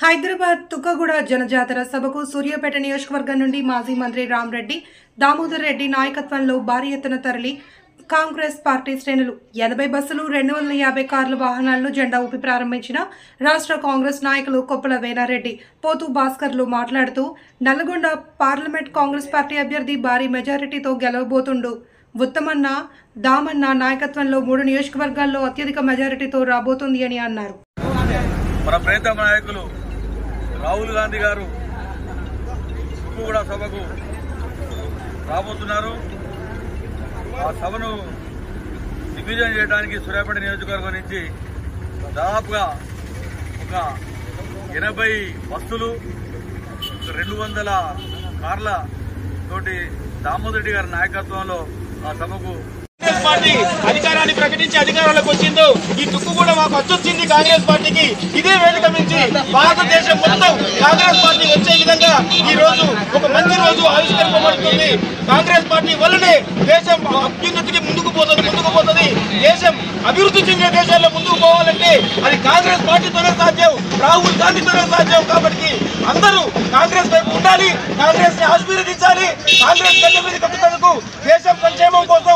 హైదరాబాద్ తుక్కగూడ జనజాతర సభకు సూర్యాపేట నియోజకవర్గం నుండి మాజీ మంత్రి రామరెడ్డి, దామోదర్ రెడ్డి నాయకత్వంలో భారీ ఎత్తున తరలి కాంగ్రెస్ పార్టీ శ్రేణులు 80 బస్సులు 250 కార్ల వాహనాలను జెండా ఊపి ప్రారంభించిన రాష్ట్ర కాంగ్రెస్ నాయకులు కొప్పల వేనారెడ్డి, పోతు భాస్కర్లు మాట్లాడుతూ నల్గొండ పార్లమెంట్ కాంగ్రెస్ పార్టీ అభ్యర్థి భారీ మెజారిటీతో గెలవబోతుండు. ఉత్తమన్న, దామన్న నాయకత్వంలో 3 నియోజకవర్గాల్లో అత్యధిక మెజారిటీతో రాబోతుంది అని అన్నారు. మన ప్రియతమ నాయకులు రాహుల్ గాంధీ గారు తుక్కుగూడ సభకు రాబోతున్నారు. ఆ సభను దిగ్విజయం చేయడానికి సూర్యాపేట నియోజకవర్గం నుంచి దాదాపుగా ఒక 80 బస్సులు 200 కార్ల తోటి దామోదర్ రెడ్డి గారి నాయకత్వంలో ఆ సభకు కాంగ్రెస్ పార్టీ అధికారాన్ని ప్రకటించి అధికారంలోకి వచ్చిందో ఈ తుక్కుగూడ మాకు వచ్చొచ్చింది. కాంగ్రెస్ పార్టీకి ఇదే వేదిక నుంచి భారతదేశం మొత్తం కాంగ్రెస్ పార్టీ వచ్చే విధంగా ఈ రోజు ఒక మంచి రోజు ఆవిష్కరింపబడుతుంది. కాంగ్రెస్ పార్టీ వల్లనే దేశం అభ్యున్నతికి ముందుకు పోతుంది. దేశం అభివృద్ధి చెందే దేశాల్లో ముందుకు పోవాలంటే అది కాంగ్రెస్ పార్టీతోనే సాధ్యం, రాహుల్ గాంధీతోనే సాధ్యం. కాబట్టి అందరూ కాంగ్రెస్ వైపు ఉండాలి, కాంగ్రెస్ ని ఆశీర్వదించాలి. కాంగ్రెస్ గడ్డ మీద కట్టుటకు దేశం సంక్షేమం కోసం